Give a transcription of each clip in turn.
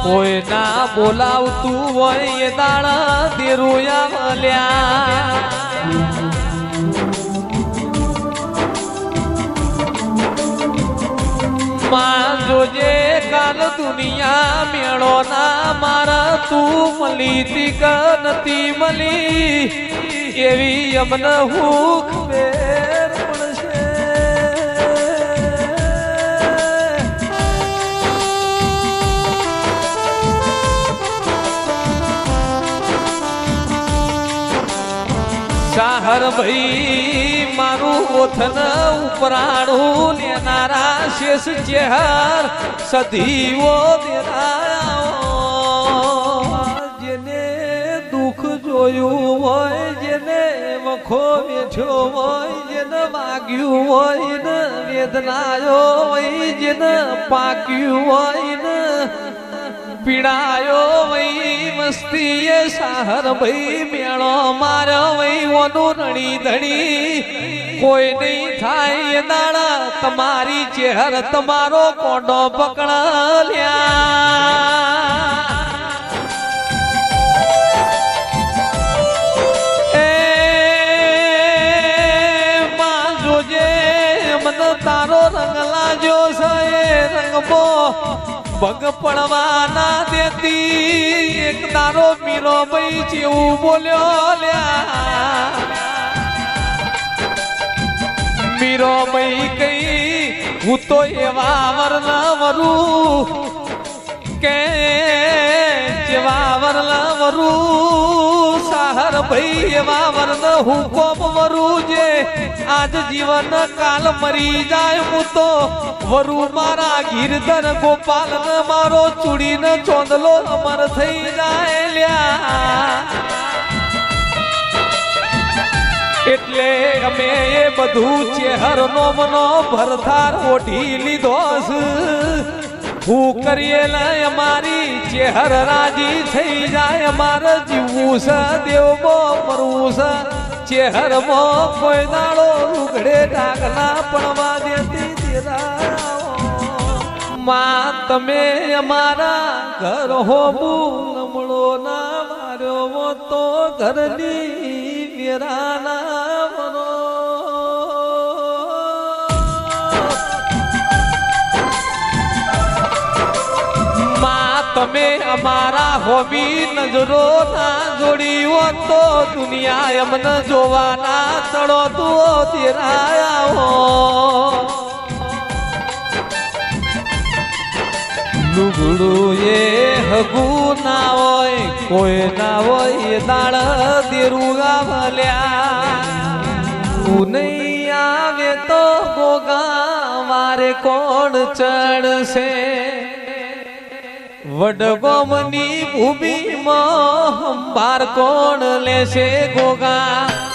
કોઈ ના બોલાવતું હોય એ દાડા દેરુયા મળ્યા માં જોજે કાલ દુનિયા મેળો ના મારા તું મળી તી કે નથી મળી એવી અમને હું ખબર પડશે શાહર ભાઈ મારું ઓથન ઉપરાણું લેનારા શેષ ચેહર સદીઓ દેરાયા જેને દુઃખ જોયું હોય જેને વખો વેઠ્યો હોય જેને વાગ્યું હોય ને વેદનાયો હોય જેને પાક્યું હોય ને પીડાયો વઈ મસ્તીએ સાહર ભાઈ મેળો માર્યો વઈ ઓનું રણી ધણી કોઈ નહીં થાય એ દાડા તમારી ચહેર તમારો કોડો પકડાલ્યા એ માં જોજે મને તારો રંગ લાજો છે રંગબો ભગ પડવાના દેતી એક તારો મીરો ભાઈ જેવું બોલ્યો લ્યા મીરો ભાઈ કઈ હું તો એવા વરના વરું કે જેવા વરના વરું સાહર ભાઈ એવા વરન હું કોપ વરું જે આજ જીવન કાલ મરી જાય હું તો વરુ મારા ગીરધર ગોપાલ ને મારો ચૂડી ને ચોંદલો અમર થઈ જાય લ્યા એટલે અમે એ બધું ચેહર નો મનો ભરથાર ઓઢી લીધો હું કરીએ લે અમારી ચેહર રાજી થઈ જાય અમારે જીવવું છે દેવમો મરવું છે ચેહર મો કોઈ દાડો ઉઘડે ડાગલા પડવા દેતી માં તમે અમારા ઘર હો નમળો ના માર્યો તો ઘરની વેરાના મનો માં તમે અમારા હોબી નજરો ના જોડી તો દુનિયા એમને જોવાના તળો તું તેરાયા હો લુગડું એ હગું ના હોય કોઈ ના હોય એ દાળ દેરું ગાવલ્યા તું નહીં આવે તો ગોગા મારે કોણ ચડશે વડગોમની ભૂમિમાં હંભાર કોણ લેશે ગોગા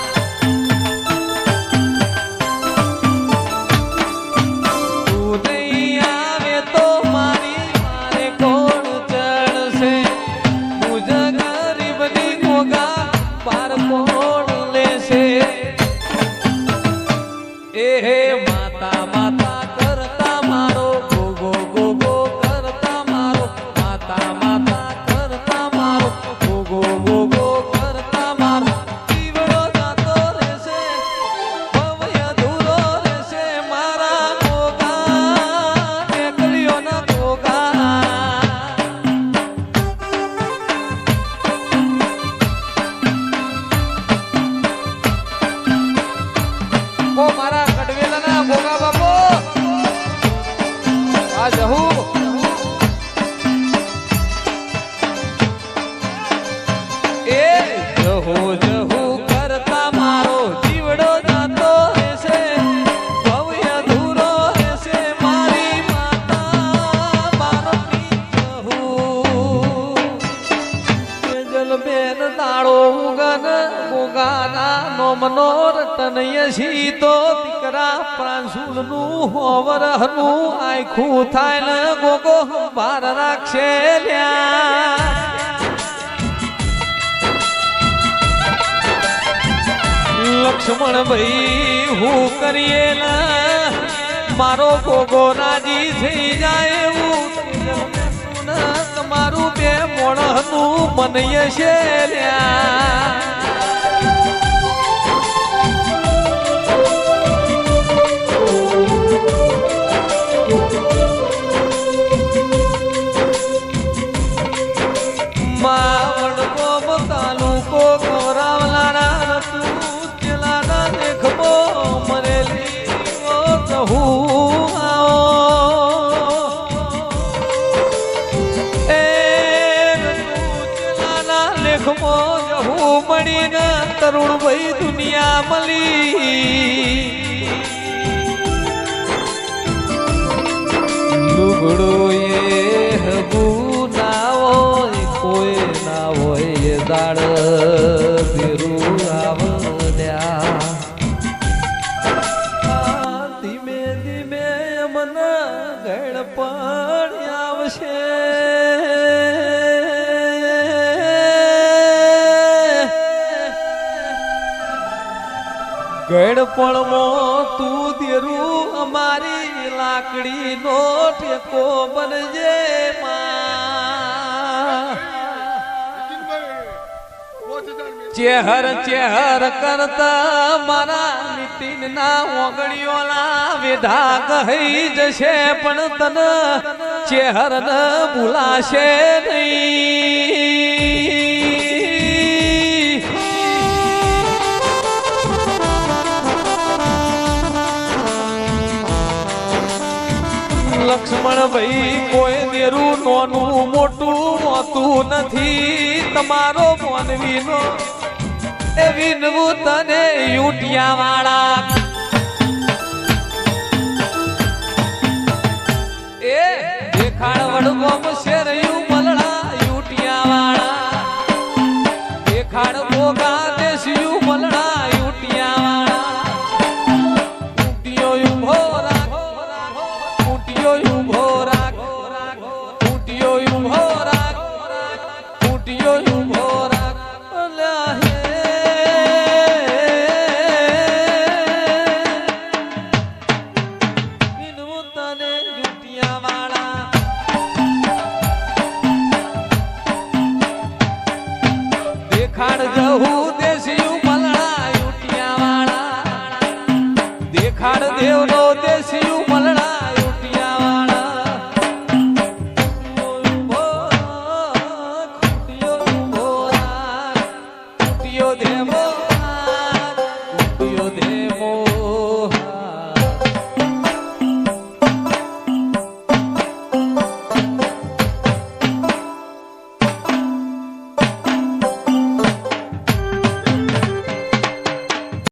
માતા માતા કરતા મારો ગોગો ગોગો કરતા મારો માતા માતા કરતા મારો ગોગો ગોગો કરતા મારો જીવડો જાતો રહેશે ભવય ધૂરો રહેશે મારા ગોગા નીકળ્યો ના ગોગા ઓ મારા ગોગા બાપો આ જહુ એ જહુ જહુ કરતા મારો જીવડો જાતો રહેશે ભવ્ય ધૂરો રહેશે મારી માતા મારો જહુ જલ બેન દાડો ઉગન ગોગાના નોમનો રતન યશી તો દીકરા પ્રાંશુલ નું હોવર હનું આખું થાય ને ગોગો ભાર રાખશે લ્યા લક્ષ્મણ ભાઈ હું કરીએ ને મારો ગોગો રાજી થઈ જાય એવું તમારું મને છે માવડકો તાલુકો કવરાવલાના ચલાના દેખબો મરેલી કહું લેખમો જહું મળીને તરુણ ભાઈ દુનિયા મળી લુગડો એ હગુ ના હોય કોઈ ના હોય એ દાડ ફેરું આવડ્યા ધીમે ધીમે મને ગળપણ આવશે ગળપણમાં તું દેરું અમારી લાકડી નો ટેકો બનજે ચેહર ચેહર કરતા મારા નીતિન ના ઓગણીઓના વેધા કહી જશે પણ તન ચેહર ન ભૂલાશે નહીં લક્ષ્મણ ભાઈ કોઈ દેરું નોનું મોટું હોતું નથી તમારો મોનવીનો એ વિનવું તને યુટિયા વાળા એ દેખાડ વડગોમ શેરયું મલડા યુટિયા વાળા દેખાડ બોગા દેશયું મલડા યુટિયા વાળા ઉટિયો ઉભો રાખ ઉટિયો ઉભો રાખ ઉટિયો ઉભો રાખ ઉટિયો ઉભો રાખ દેખાડ જહું દેશિયું મલડા યુટિયા વાળા દેખાડ દેવનો દેશિયું મલડા યુટિયા વાળા ખૂટ્યો ઉભો રાખ ખૂટ્યો દેવો